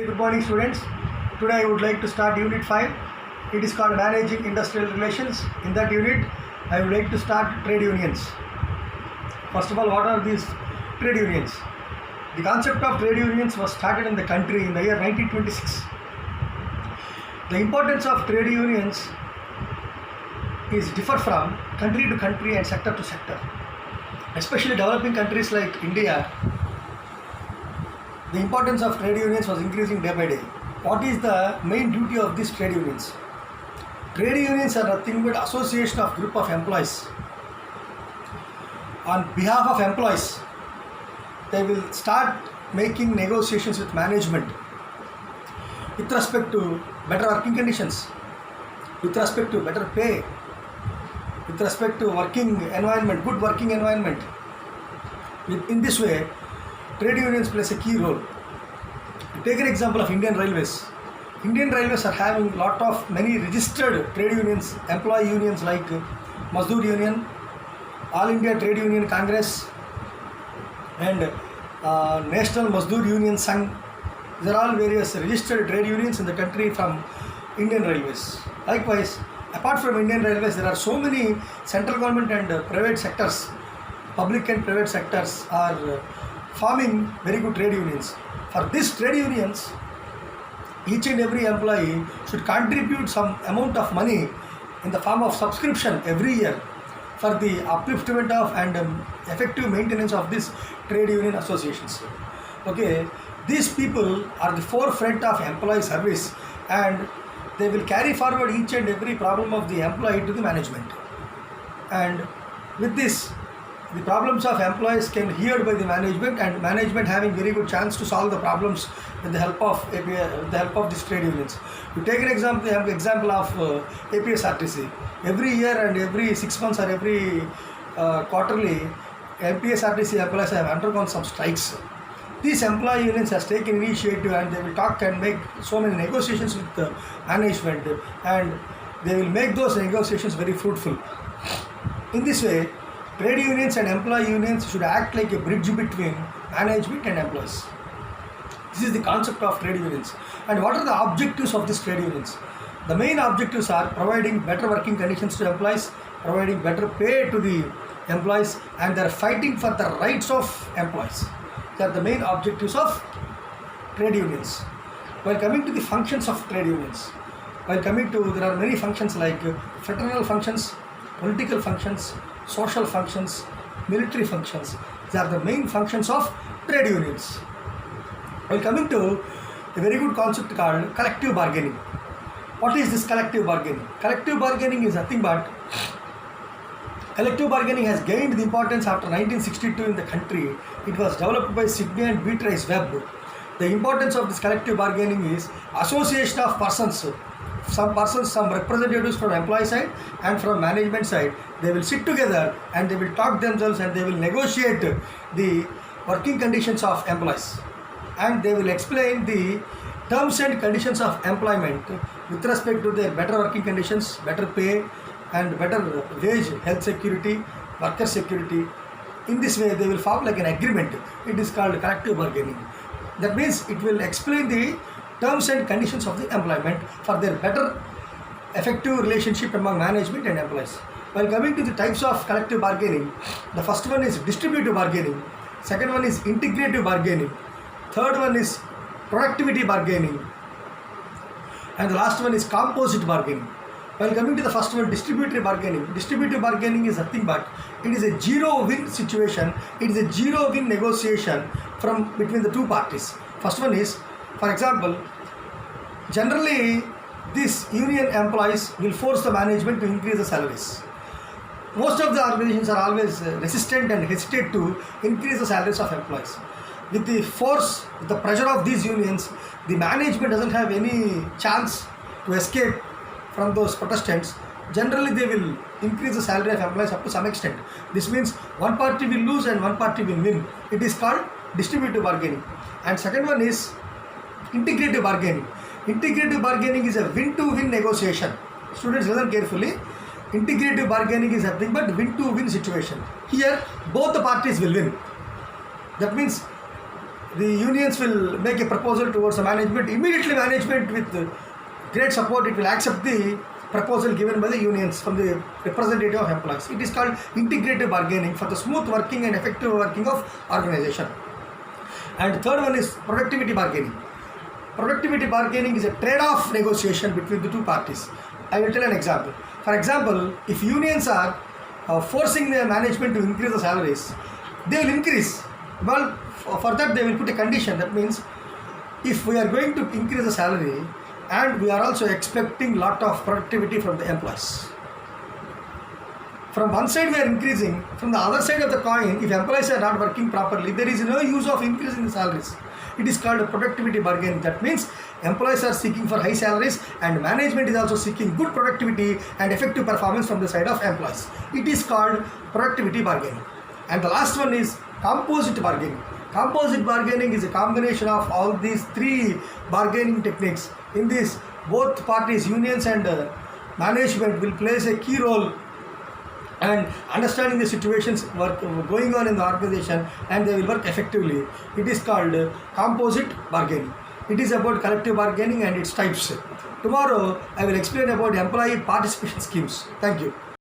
good morning students. Today I would like to start unit 5. It is called Managing Industrial Relations. In that unit I would like to start trade unions. First of all, what are these trade unions? The concept of trade unions was started in the country in the year 1926. The importance of trade unions is differ from country to country and sector to sector. Especially developing countries like India, the importance of trade unions was increasing day by day. What is the main duty of these trade unions? Trade unions are nothing but association of group of employees. On behalf of employees, they will start making negotiations with management with respect to better working conditions, with respect to better pay, with respect to working environment, good working environment. In this way, trade unions plays a key role. Take an example of Indian Railways. Indian Railways are having many registered trade unions, employee unions like Mazdoor Union, All India Trade Union Congress, and National Mazdoor Union Sangh. These are all various registered trade unions in the country from Indian Railways. Likewise, apart from Indian Railways, there are so many central government and private sectors, public and private sectors are forming very good trade unions. For these trade unions, each and every employee should contribute some amount of money in the form of subscription every year for the upliftment of and effective maintenance of these trade union associations. Okay, these people are the forefront of employee service and they will carry forward each and every problem of the employee to the management. And with this, the problems of employees can be heard by the management, and management having very good chance to solve the problems with the help of these trade unions. To take an example of APSRTC, every year and every 6 months or every quarterly, APSRTC employees have undergone some strikes. These employee unions has taken initiative and they will talk and make so many negotiations with the management, and they will make those negotiations very fruitful. In this way, trade unions and employee unions should act like a bridge between management and employees. This is the concept of trade unions. And what are the objectives of these trade unions? The main objectives are providing better working conditions to employees, providing better pay to the employees, and they are fighting for the rights of employees. They are the main objectives of trade unions. While coming to the functions of trade unions, there are many functions like fraternal functions, political functions, social functions, military functions. These are the main functions of trade unions. While coming to a very good concept called collective bargaining. What is this collective bargaining? Collective bargaining is nothing but collective bargaining has gained the importance after 1962 in the country. It was developed by Sidney and Beatrice Webb. The importance of this collective bargaining is association of persons, some representatives from employee side and from management side. They will sit together and they will talk themselves and they will negotiate the working conditions of employees, and they will explain the terms and conditions of employment with respect to their better working conditions, better pay and better wage, health security, worker security. In this way they will form like an agreement. It is called collective bargaining. That means it will explain the terms and conditions of the employment for their better effective relationship among management and employees. While coming to the types of collective bargaining, the first one is distributive bargaining, second one is integrative bargaining, third one is productivity bargaining, and the last one is composite bargaining. While coming to the first one, distributive bargaining is nothing but it is a zero-win situation. It is a zero-win negotiation between the two parties. First one is, for example, generally these union employees will force the management to increase the salaries. Most of the organizations are always resistant and hesitate to increase the salaries of employees. With the pressure of these unions, the management doesn't have any chance to escape from those protestants. Generally they will increase the salary of employees up to some extent. This means one party will lose and one party will win. It is called distributive bargaining. And second one is integrative bargaining. Integrative bargaining is a win-to-win negotiation. Students, listen carefully. Integrative bargaining is nothing but win-to-win situation. Here both the parties will win. That means the unions will make a proposal towards the management. Immediately management with great support, it will accept the proposal given by the unions from the representative of employees. It is called integrative bargaining for the smooth working and effective working of organization. And third one is productivity bargaining. Productivity bargaining is a trade-off negotiation between the two parties. I will tell an example. For example, if unions are forcing the management to increase the salaries, they will increase. Well, for that they will put a condition. That means if we are going to increase the salary and we are also expecting lot of productivity from the employees. From one side we are increasing, from the other side of the coin, if employees are not working properly, there is no use of increasing the salaries. It is called productivity bargaining. That means employees are seeking for high salaries and management is also seeking good productivity and effective performance from the side of employees. It is called productivity bargaining. And the last one is composite bargaining. Composite bargaining is a combination of all these three bargaining techniques. In this, both parties, unions and management, will play a key role and understanding the situations going on in the organization, and they will work effectively. It is called composite bargaining. It is about collective bargaining and its types. Tomorrow I will explain about employee participation schemes. Thank you.